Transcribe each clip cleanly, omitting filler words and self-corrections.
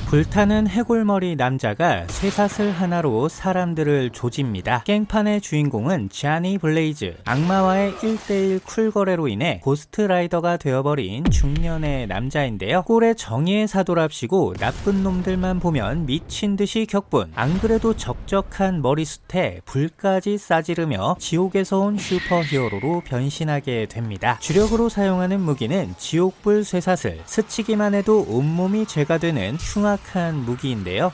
불타는 해골머리 남자가 쇠사슬 하나로 사람들을 조집니다. 깽판의 주인공은 쟈니 블레이즈. 악마와의 1대1 쿨거래로 인해 고스트라이더가 되어버린 중년의 남자인데요. 꼴에 정의의 사도랍시고 나쁜 놈들만 보면 미친듯이 격분. 안 그래도 적적한 머리숱에 불까지 싸지르며 지옥에서 온 슈퍼히어로로 변신하게 됩니다. 주력으로 사용하는 무기는 지옥불 쇠사슬. 스치기만 해도 온몸이 죄가 되는 흉악한 무기인데요.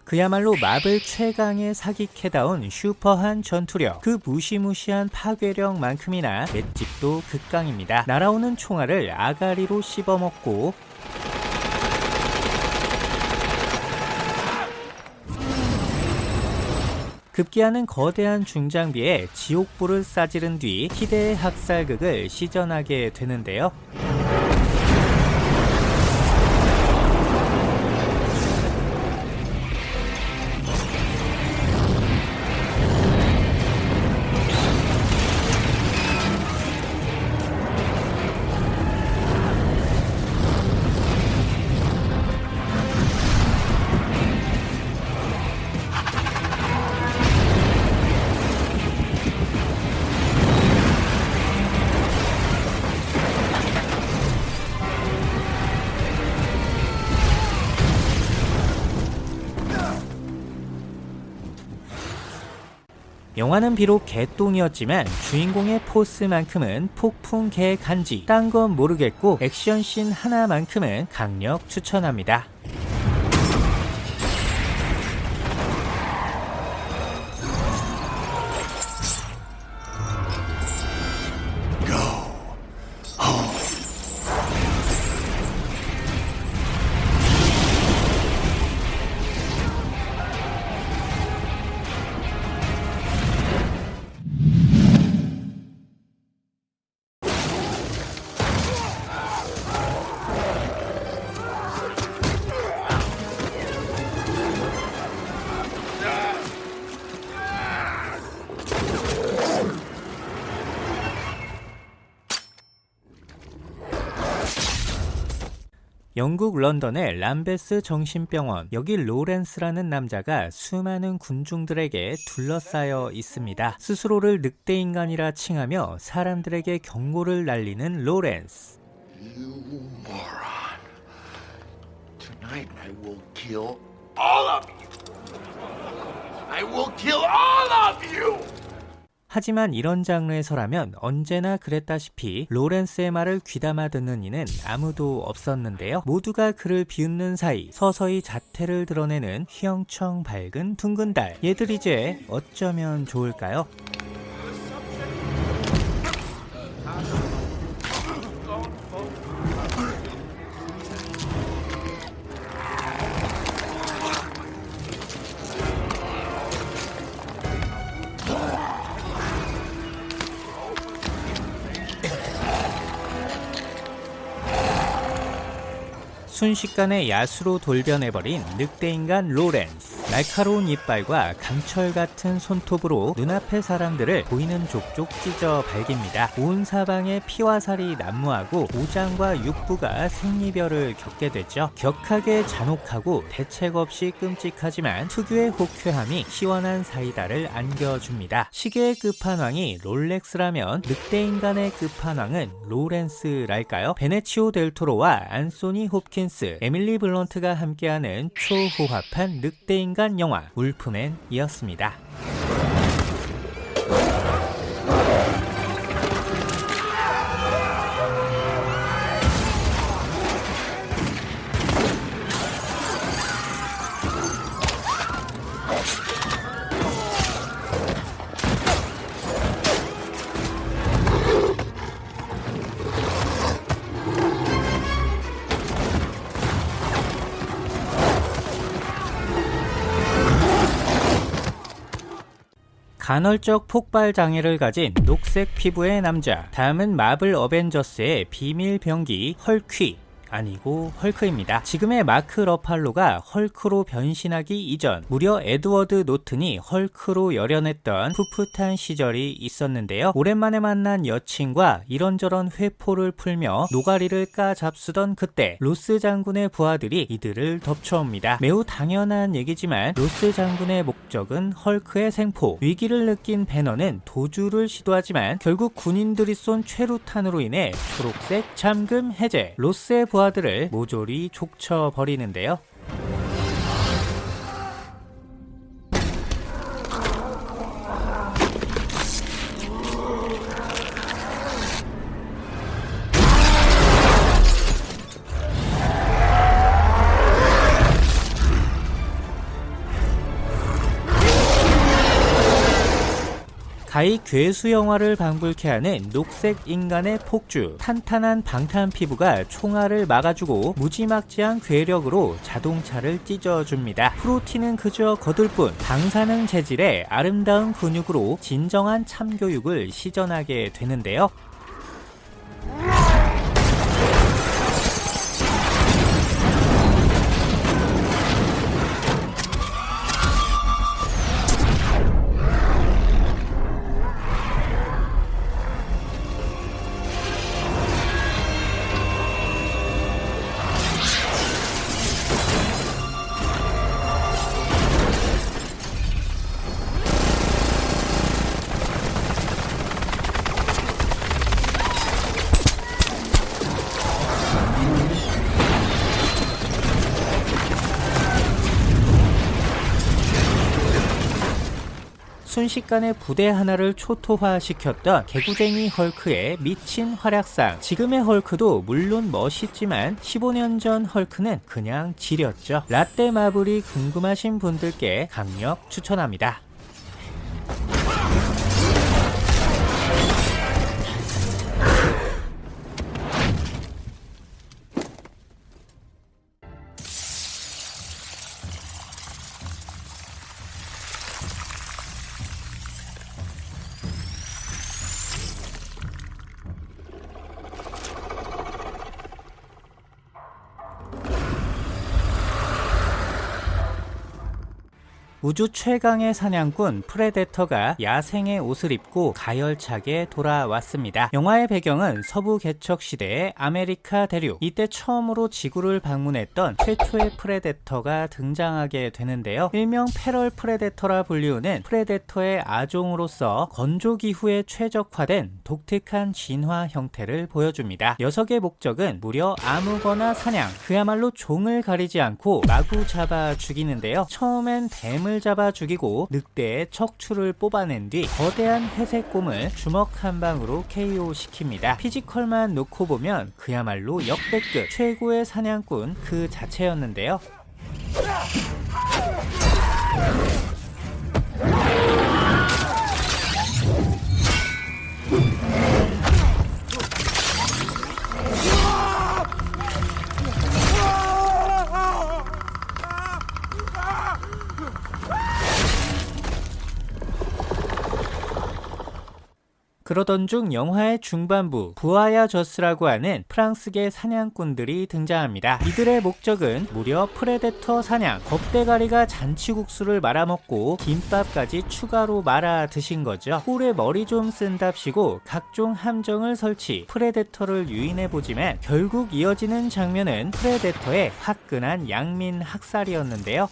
그야말로 마블 최강의 사기캐다운 슈퍼한 전투력, 그 무시무시한 파괴력만큼이나 맷집도 극강입니다. 날아오는 총알을 아가리로 씹어먹고 급기야는 거대한 중장비에 지옥불을 싸지른 뒤 희대의 학살극을 시전하게 되는데요. 영화는 비록 개똥이었지만 주인공의 포스만큼은 폭풍 개간지. 딴 건 모르겠고 액션씬 하나만큼은 강력 추천합니다. 영국 런던의 람베스 정신병원. 여기 로렌스라는 남자가 수많은 군중들에게 둘러싸여 있습니다. 스스로를 늑대인간이라 칭하며 사람들에게 경고를 날리는 로렌스. You moron. Tonight I will kill all of you. I will kill all of you. 하지만 이런 장르에서라면 언제나 그랬다시피 로렌스의 말을 귀담아 듣는 이는 아무도 없었는데요. 모두가 그를 비웃는 사이 서서히 자태를 드러내는 휘영청 밝은 둥근 달. 얘들 이제 어쩌면 좋을까요? 순식간에 야수로 돌변해버린 늑대인간 로렌스. 날카로운 이빨과 강철 같은 손톱으로 눈앞의 사람들을 보이는 족족 찢어 발깁니다. 온 사방에 피와 살이 난무하고 오장과 육부가 생리별을 겪게 되죠. 격하게 잔혹하고 대책 없이 끔찍하지만 특유의 호쾌함이 시원한 사이다를 안겨줍니다. 시계의 끝판왕이 롤렉스라면 늑대인간의 끝판왕은 로렌스랄까요? 베네치오 델 토로와 안소니 홉킨스, 에밀리 블런트가 함께하는 초호합한 늑대인간 영화 울프맨이었습니다. 간헐적 폭발 장애를 가진 녹색 피부의 남자. 다음은 마블 어벤져스의 비밀 병기 헐퀴. 아니고 헐크입니다. 지금의 마크 러팔로가 헐크로 변신하기 이전 무려 에드워드 노튼이 헐크로 열연했던 풋풋한 시절이 있었는데요. 오랜만에 만난 여친과 이런저런 회포를 풀며 노가리를 까잡수던 그때 로스 장군의 부하들이 이들을 덮쳐옵니다. 매우 당연한 얘기지만 로스 장군의 목적은 헐크의 생포. 위기를 느낀 배너는 도주를 시도하지만 결국 군인들이 쏜 최루탄으로 인해 초록색 잠금 해제. 로스의 부하들을 모조리 족쳐버리는데요. 가히 괴수 영화를 방불케 하는 녹색 인간의 폭주. 탄탄한 방탄 피부가 총알을 막아주고 무지막지한 괴력으로 자동차를 찢어줍니다. 프로티는 그저 거들 뿐 방사능 재질의 아름다운 근육으로 진정한 참교육을 시전하게 되는데요. 순식간에 부대 하나를 초토화시켰던 개구쟁이 헐크의 미친 활약상. 지금의 헐크도 물론 멋있지만 15년 전 헐크는 그냥 지렸죠. 라떼 마블이 궁금하신 분들께 강력 추천합니다. 우주 최강의 사냥꾼 프레데터가 야생의 옷을 입고 가열차게 돌아왔습니다. 영화의 배경은 서부 개척 시대의 아메리카 대륙. 이때 처음으로 지구를 방문했던 최초의 프레데터가 등장하게 되는데요. 일명 패럴 프레데터라 불리우는 프레데터의 아종으로서 건조기후에 최적화된 독특한 진화 형태를 보여줍니다. 녀석의 목적은 무려 아무거나 사냥. 그야말로 종을 가리지 않고 마구 잡아 죽이는데요. 처음엔 뱀을 잡아 죽이고 늑대의 척추를 뽑아낸 뒤 거대한 회색곰을 주먹 한 방으로 KO 시킵니다. 피지컬만 놓고 보면 그야말로 역대급 최고의 사냥꾼 그 자체였는데요. 그러던 중 영화의 중반부 부아야 저스라고 하는 프랑스계 사냥꾼들이 등장합니다. 이들의 목적은 무려 프레데터 사냥. 겁대가리가 잔치국수를 말아먹고 김밥까지 추가로 말아 드신 거죠. 꿀에 머리 좀 쓴답시고 각종 함정을 설치, 프레데터를 유인해보지만 결국 이어지는 장면은 프레데터의 화끈한 양민 학살이었는데요.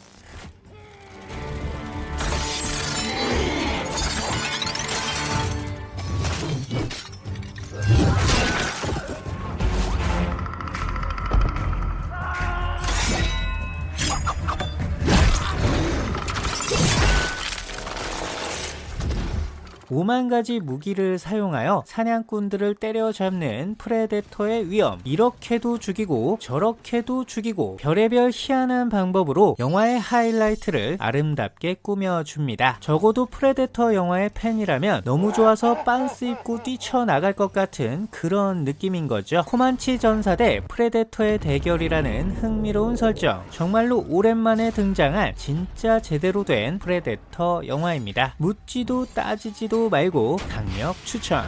오만 가지 무기를 사용하여 사냥꾼들을 때려잡는 프레데터의 위험. 이렇게도 죽이고 저렇게도 죽이고 별의별 희한한 방법으로 영화의 하이라이트를 아름답게 꾸며줍니다. 적어도 프레데터 영화의 팬이라면 너무 좋아서 빤스 입고 뛰쳐나갈 것 같은 그런 느낌인 거죠. 코만치 전사 대 프레데터의 대결이라는 흥미로운 설정. 정말로 오랜만에 등장한 진짜 제대로 된 프레데터 영화입니다. 묻지도 따지지도 말고 강력 추천.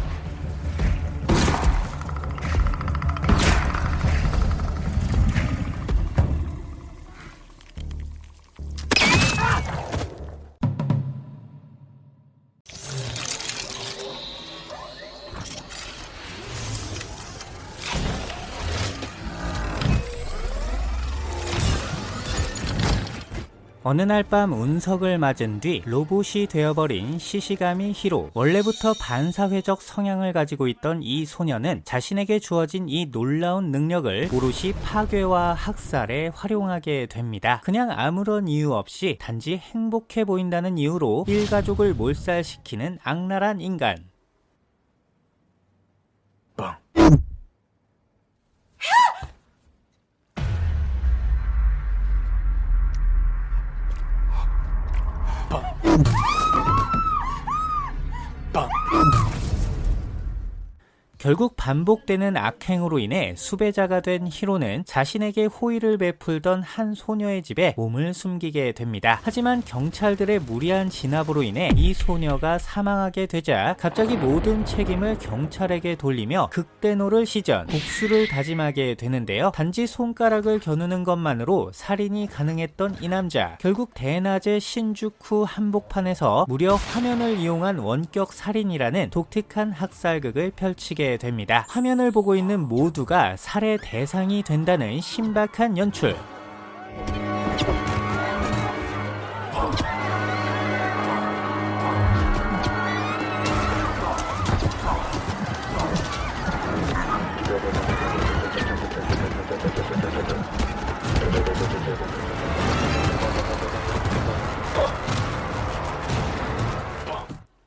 어느 날 밤 운석을 맞은 뒤 로봇이 되어버린 시시가미 히로. 원래부터 반사회적 성향을 가지고 있던 이 소녀는 자신에게 주어진 이 놀라운 능력을 오롯이 파괴와 학살에 활용하게 됩니다. 그냥 아무런 이유 없이 단지 행복해 보인다는 이유로 일가족을 몰살시키는 악랄한 인간. 빵. 결국 반복되는 악행으로 인해 수배자가 된 히로는 자신에게 호의를 베풀던 한 소녀의 집에 몸을 숨기게 됩니다. 하지만 경찰들의 무리한 진압으로 인해 이 소녀가 사망하게 되자 갑자기 모든 책임을 경찰에게 돌리며 극대노를 시전, 복수를 다짐하게 되는데요. 단지 손가락을 겨누는 것만으로 살인이 가능했던 이 남자, 결국 대낮의 신주쿠 한복판에서 무려 화면을 이용한 원격 살인이라는 독특한 학살극을 펼치게 됩니다. 화면을 보고 있는 모두가 살해 대상이 된다는 신박한 연출.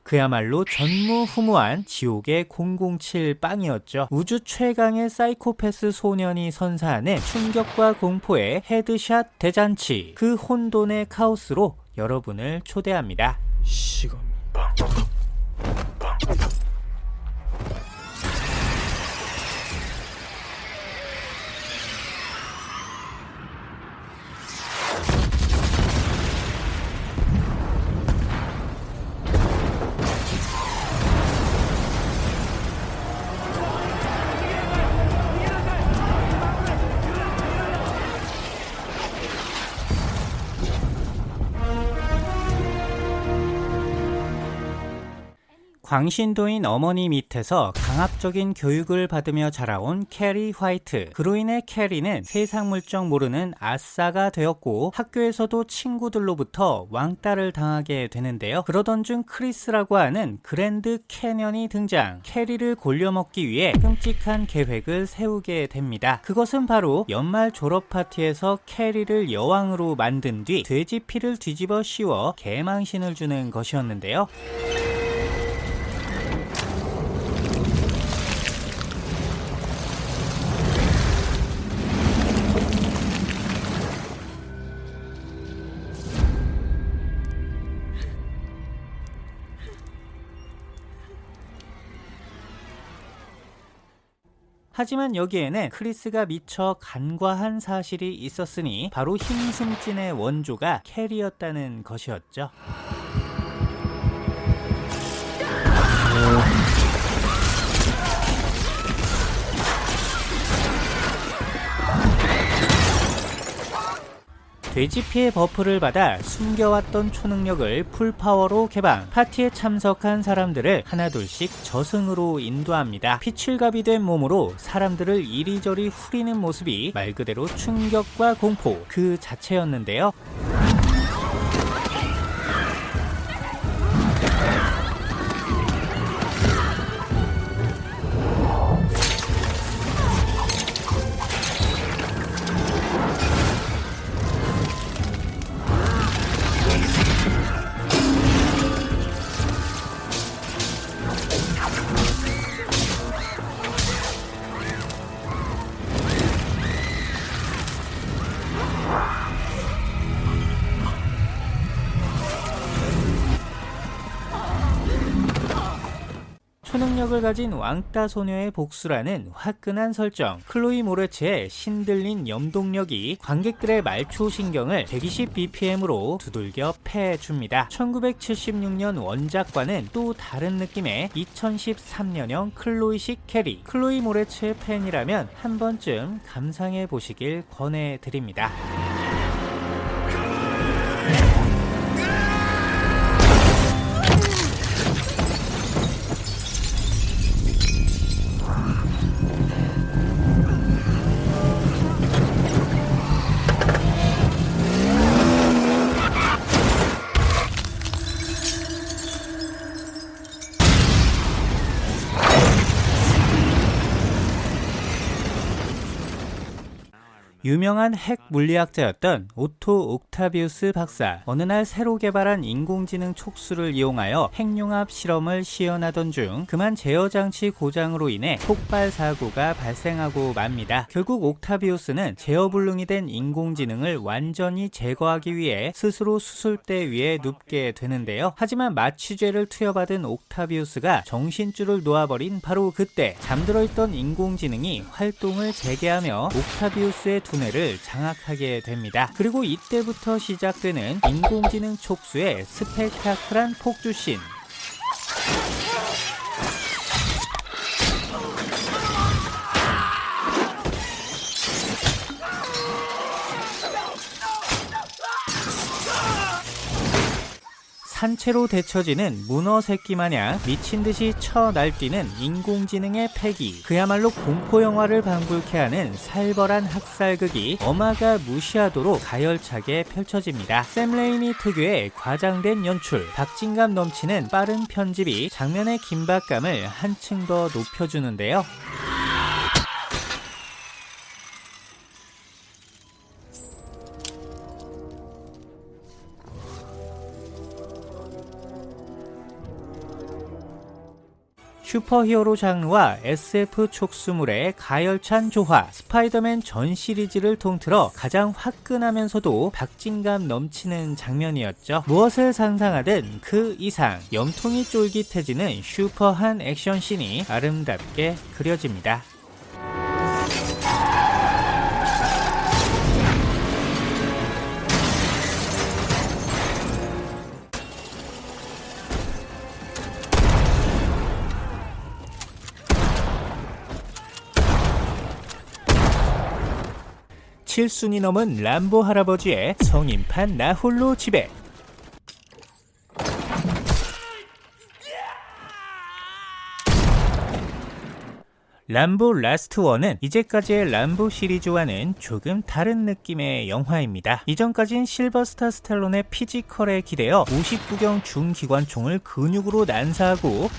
그야말로 전무후무한 지옥의 007 빵이었죠. 우주 최강의 사이코패스 소년이 선사하는 충격과 공포의 헤드샷 대잔치. 그 혼돈의 카오스로 여러분을 초대합니다. 시간 빵. 광신도인 어머니 밑에서 강압적인 교육을 받으며 자라온 캐리 화이트. 그로 인해 캐리는 세상 물정 모르는 아싸가 되었고 학교에서도 친구들로부터 왕따를 당하게 되는데요. 그러던 중 크리스라고 하는 그랜드 캐년이 등장. 캐리를 골려먹기 위해 끔찍한 계획을 세우게 됩니다. 그것은 바로 연말 졸업 파티에서 캐리를 여왕으로 만든 뒤 돼지 피를 뒤집어 씌워 개망신을 주는 것이었는데요. 하지만 여기에는 크리스가 미처 간과한 사실이 있었으니 바로 힘숨진의 원조가 캐리였다는 것이었죠. 돼지피의 버프를 받아 숨겨왔던 초능력을 풀파워로 개방. 파티에 참석한 사람들을 하나둘씩 저승으로 인도합니다. 피칠갑이 된 몸으로 사람들을 이리저리 후리는 모습이 말 그대로 충격과 공포 그 자체였는데요. 초능력을 가진 왕따 소녀의 복수라는 화끈한 설정. 클로이 모레츠의 신들린 염동력이 관객들의 말초신경을 120bpm으로 두들겨 패해줍니다. 1976년 원작과는 또 다른 느낌의 2013년형 클로이식 캐리. 클로이 모레츠의 팬이라면 한 번쯤 감상해 보시길 권해드립니다. 유명한 핵 물리학자였던 오토 옥타비우스 박사. 어느 날 새로 개발한 인공지능 촉수를 이용하여 핵융합 실험을 시연하던 중 그만 제어 장치 고장으로 인해 폭발 사고가 발생하고 맙니다. 결국 옥타비우스는 제어불능이 된 인공지능을 완전히 제거하기 위해 스스로 수술대 위에 눕게 되는데요. 하지만 마취죄를 투여받은 옥타비우스가 정신줄을 놓아버린 바로 그때 잠들어 있던 인공지능이 활동을 재개하며 옥타비우스의 두뇌를 장악하게 됩니다. 그리고 이때부터 시작되는 인공지능 촉수의 스펙타클한 폭주씬. 산채로 데쳐지는 문어 새끼 마냥 미친듯이 날뛰는 인공지능의 패기. 그야말로 공포영화를 방불케 하는 살벌한 학살극이 어마가 무시하도록 가열차게 펼쳐집니다. 샘 레이미 특유의 과장된 연출, 박진감 넘치는 빠른 편집이 장면의 긴박감을 한층 더 높여주는데요. 슈퍼히어로 장르와 SF 촉수물의 가열찬 조화, 스파이더맨 전 시리즈를 통틀어 가장 화끈하면서도 박진감 넘치는 장면이었죠. 무엇을 상상하든 그 이상, 염통이 쫄깃해지는 슈퍼한 액션씬이 아름답게 그려집니다. 칠순이 넘은 람보 할아버지의 성인판 나홀로 지배. 람보 라스트 원은 이제까지의 람보 시리즈와는 조금 다른 느낌의 영화입니다. 이전까진 실버스타 스탈론의 피지컬에 기대어 59경 중기관총을 근육으로 난사하고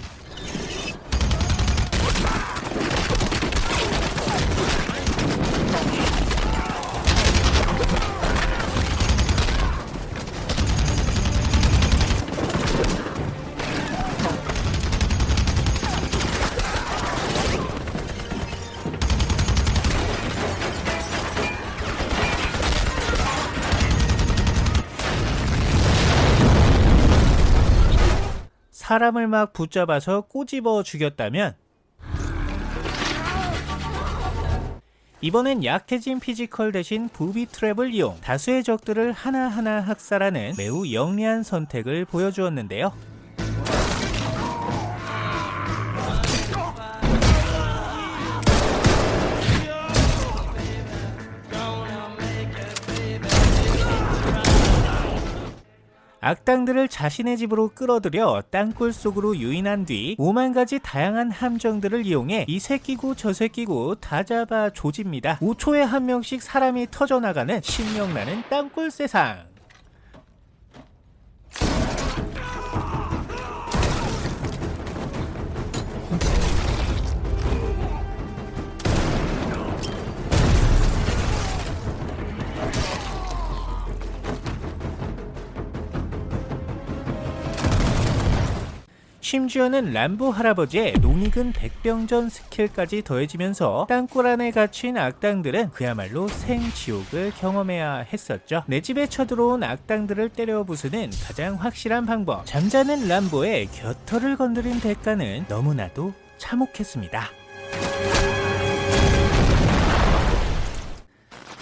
사람을 막 붙잡아서 꼬집어 죽였다면, 이번엔 약해진 피지컬 대신 부비 트랩을 이용 다수의 적들을 하나하나 학살하는 매우 영리한 선택을 보여주었는데요. 악당들을 자신의 집으로 끌어들여 땅굴 속으로 유인한 뒤 5만 가지 다양한 함정들을 이용해 이 새끼고 저 새끼고 다 잡아 조집니다. 5초에 한 명씩 사람이 터져나가는 신명나는 땅굴 세상. 심지어는 람보 할아버지의 농익은 백병전 스킬까지 더해지면서 땅굴 안에 갇힌 악당들은 그야말로 생지옥을 경험해야 했었죠. 내 집에 쳐들어온 악당들을 때려 부수는 가장 확실한 방법. 잠자는 람보의 겨털을 건드린 대가는 너무나도 참혹했습니다.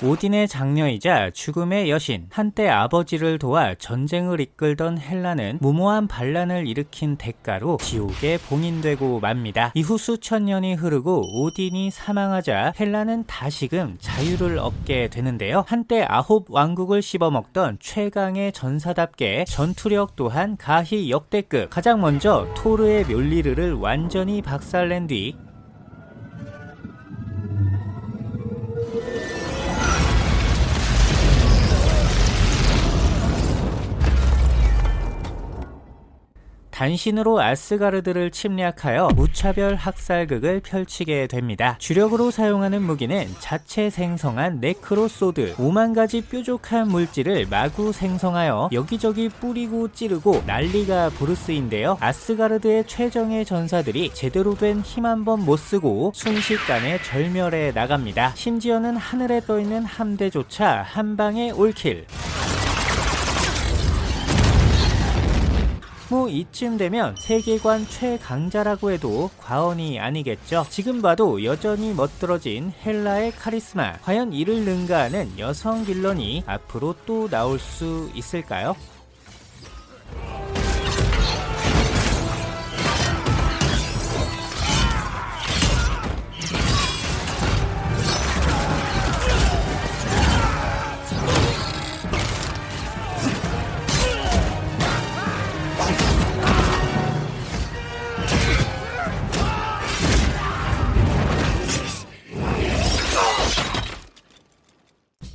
오딘의 장녀이자 죽음의 여신, 한때 아버지를 도와 전쟁을 이끌던 헬라는 무모한 반란을 일으킨 대가로 지옥에 봉인되고 맙니다. 이후 수천 년이 흐르고 오딘이 사망하자 헬라는 다시금 자유를 얻게 되는데요. 한때 아홉 왕국을 씹어먹던 최강의 전사답게 전투력 또한 가히 역대급. 가장 먼저 토르의 멸리르를 완전히 박살낸 뒤 단신으로 아스가르드를 침략하여 무차별 학살극을 펼치게 됩니다. 주력으로 사용하는 무기는 자체 생성한 네크로소드, 5만 가지 뾰족한 물질을 마구 생성하여 여기저기 뿌리고 찌르고 난리가 부르스인데요. 아스가르드의 최정예 전사들이 제대로 된 힘 한 번 못 쓰고 순식간에 절멸해 나갑니다. 심지어는 하늘에 떠있는 함대조차 한 방에 올킬. 뭐 이쯤 되면 세계관 최강자라고 해도 과언이 아니겠죠. 지금 봐도 여전히 멋들어진 헬라의 카리스마, 과연 이를 능가하는 여성 빌런이 앞으로 또 나올 수 있을까요?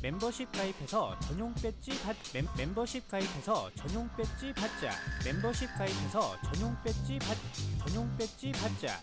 멤버십 가입해서 전용 배지 멤버십 가입해서 전용 배지 받자. 멤버십 가입해서 전용 배지 받자.